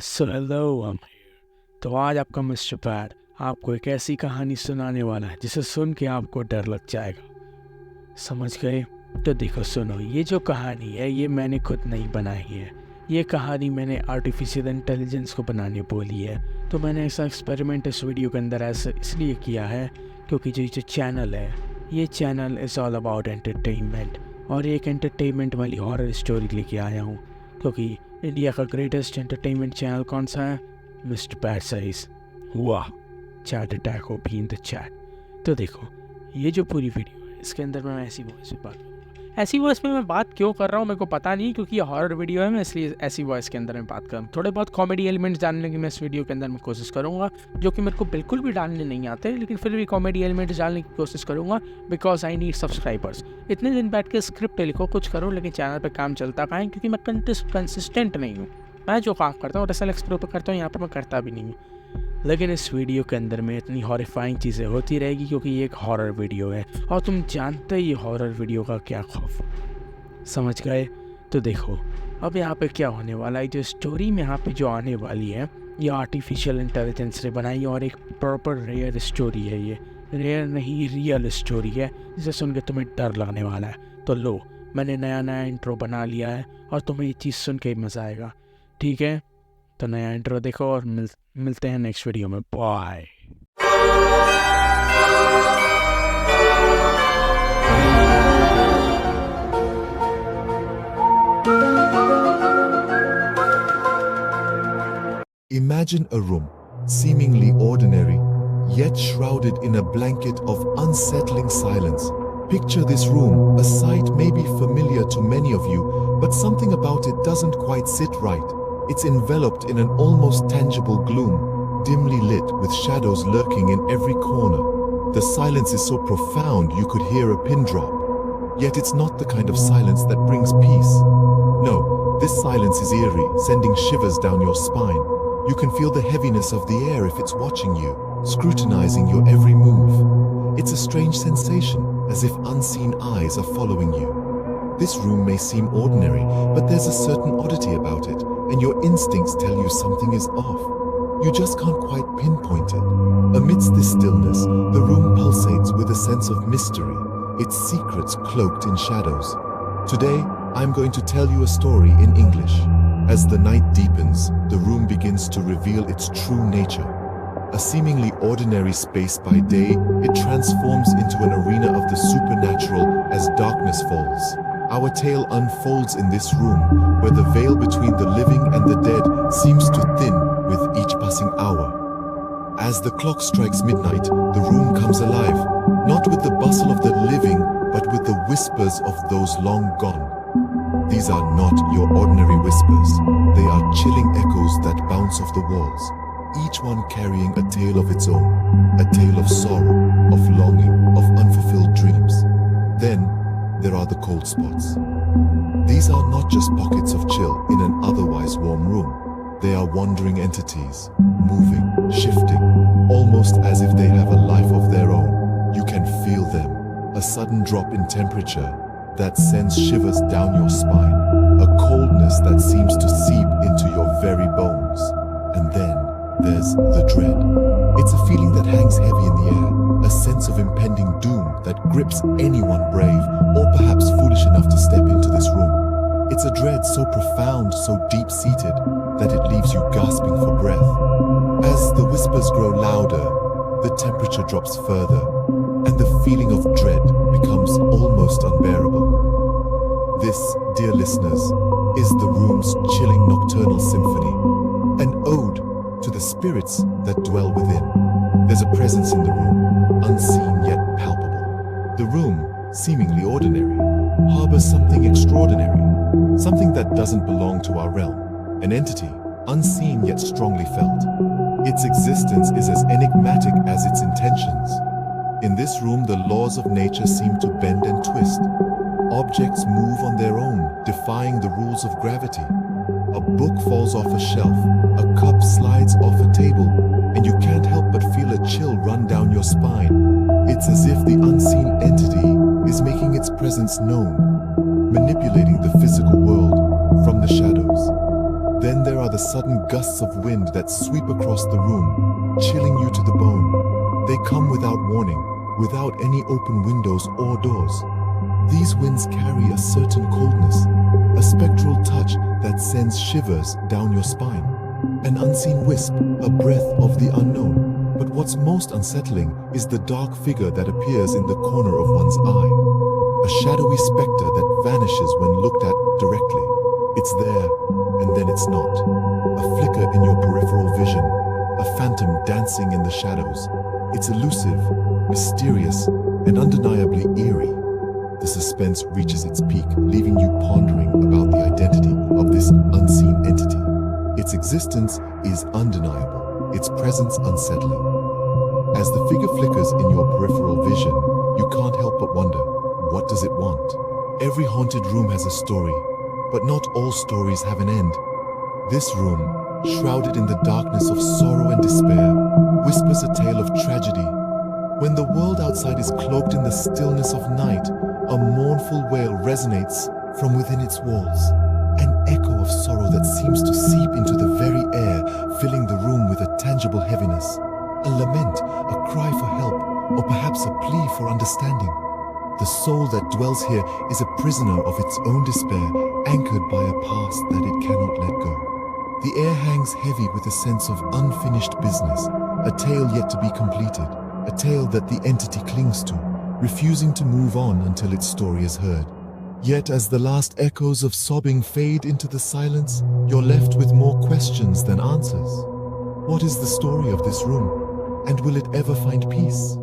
So hello तो आज आपका मिस्टर पैड आपको एक ऐसी कहानी सुनाने वाला है जिसे सुन के आपको डर लग जाएगा। समझ गए? तो देखो सुनो, ये जो कहानी है ये मैंने खुद नहीं बनाई है। ये कहानी मैंने आर्टिफिशियल इंटेलिजेंस को बनाने बोली है। तो मैंने ऐसा एक्सपेरिमेंट इस वीडियो के अंदर ऐसा इसलिए किया है क्योंकि जो चैनल है, ये channel is all about entertainment, और एक एंटरटेनमेंट वाली हॉरर स्टोरी लेके आया हूँ। क्योंकि इंडिया का ग्रेटेस्ट एंटरटेनमेंट चैनल कौन सा है? Mister pad size. वाह, चैट अटैक हो भी इन द चैट। तो देखो, ये जो पूरी वीडियो है इसके अंदर मैं ऐसी वॉइस में बात करूँगा। ऐसी वॉइस में मैं बात क्यों कर रहा हूँ मेरे को पता नहीं, क्योंकि ये हॉरर वीडियो है, मैं इसलिए ऐसी वॉइस के अंदर मैं बात कर रहा हूँ। थोड़े बहुत कॉमेडी एलिमेंट्स डालने की मैं इस वीडियो के अंदर मैं कोशिश करूँगा, जो कि मेरे को बिल्कुल भी डालने नहीं आते, लेकिन फिर भी कॉमेडी एलिमेंट्स डालने की कोशिश करूँगा बिकॉज आई नीड सब्सक्राइबर्स। इतने दिन बैठ के स्क्रिप्ट लिखो, कुछ करो, लेकिन चैनल पर काम चलता कहाँ है? क्योंकि मैं कंसिस्टेंट नहीं हूँ। मैं जो काम करता हूँ दरअसल एक्सप्लोर पर करता हूँ, यहाँ पर मैं करता भी नहीं हूँ। लेकिन इस वीडियो के अंदर में इतनी हॉरिफाइंग चीज़ें होती रहेगी क्योंकि ये एक हॉरर वीडियो है, और तुम जानते ही हॉरर वीडियो का क्या खौफ। समझ गए? तो देखो अब यहाँ पे क्या होने वाला है। जो स्टोरी में यहाँ पे जो आने वाली है, ये आर्टिफिशियल इंटेलिजेंस ने बनाई, और एक प्रॉपर रेयर स्टोरी है। ये रेयर नहीं, रियल स्टोरी है, जिसे सुन के तुम्हें डर लगने वाला है। तो लो, मैंने नया इंट्रो बना लिया है और तुम्हें ये चीज़ सुन के ही मज़ा आएगा। ठीक है, तो नया इंट्रो देखो और मिलते हैं नेक्स्ट वीडियो में। Bye. Imagine a room, seemingly ordinary, yet shrouded in a blanket of unsettling silence. Picture this room, a sight maybe familiar to many of you, but something about it doesn't quite sit right. It's enveloped in an almost tangible gloom, dimly lit with shadows lurking in every corner. The silence is so profound you could hear a pin drop. Yet it's not the kind of silence that brings peace. No, this silence is eerie, sending shivers down your spine. You can feel the heaviness of the air if it's watching you, scrutinizing your every move. It's a strange sensation, as if unseen eyes are following you. This room may seem ordinary, but there's a certain oddity about it, and your instincts tell you something is off. You just can't quite pinpoint it. Amidst this stillness, the room pulsates with a sense of mystery, its secrets cloaked in shadows. Today, I'm going to tell you a story in English. As the night deepens, the room begins to reveal its true nature. A seemingly ordinary space by day, it transforms into an arena of the supernatural as darkness falls. Our tale unfolds in this room, where the veil between the living and the dead seems to thin with each passing hour. As the clock strikes midnight, the room comes alive, not with the bustle of the living, but with the whispers of those long gone. These are not your ordinary whispers. They are chilling echoes that bounce off the walls, each one carrying a tale of its own, a tale of sorrow, of longing, of unfulfilled dreams. Then, there are the cold spots. These are not just pockets of chill in an otherwise warm room. They are wandering entities, moving, shifting, almost as if they have a life of their own. You can feel them, a sudden drop in temperature that sends shivers down your spine, a coldness that seems to seep into your very bones. And then there's the dread. It's a feeling that hangs heavy in the air, a sense of impending doom that grips anyone brave or perhaps foolish enough to step into this room. It's a dread so profound, so deep-seated, that it leaves you gasping for breath. As the whispers grow louder, the temperature drops further, and the feeling of dread becomes almost unbearable. This, dear listeners, is the room's chilling nocturnal symphony, an ode to the spirits that dwell within. There's a presence in the room, unseen yet palpable. The room, seemingly ordinary, harbors something extraordinary, something that doesn't belong to our realm, an entity, unseen yet strongly felt. Its existence is as enigmatic as its intentions. In this room, the laws of nature seem to bend and twist. Objects move on their own, defying the rules of gravity. A book falls off a shelf, a cup slides off a table, and you can't help but feel a chill run down your spine. It's as if the unseen entity is making its presence known, manipulating the physical world from the shadows. Then there are the sudden gusts of wind that sweep across the room, chilling you to the bone. They come without warning, without any open windows or doors. These winds carry a certain coldness, a spectral touch that sends shivers down your spine. An unseen wisp, a breath of the unknown. But what's most unsettling is the dark figure that appears in the corner of one's eye. A shadowy specter that vanishes when looked at directly. It's there, and then it's not. A flicker in your peripheral vision, a phantom dancing in the shadows. It's elusive, mysterious, and undeniably eerie. The suspense reaches its peak, leaving you pondering about the identity of this unseen entity. Its existence is undeniable, its presence unsettling. As the figure flickers in your peripheral vision, you can't help but wonder, what does it want? Every haunted room has a story, but not all stories have an end. This room, shrouded in the darkness of sorrow and despair, whispers a tale of tragedy. When the world outside is cloaked in the stillness of night, a mournful wail resonates from within its walls. An echo of sorrow that seems to seep into the very air, filling the room with a tangible heaviness. A lament, a cry for help, or perhaps a plea for understanding. The soul that dwells here is a prisoner of its own despair, anchored by a past that it cannot let go. The air hangs heavy with a sense of unfinished business, a tale yet to be completed, a tale that the entity clings to, refusing to move on until its story is heard. Yet as the last echoes of sobbing fade into the silence, you're left with more questions than answers. What is the story of this room? And will it ever find peace?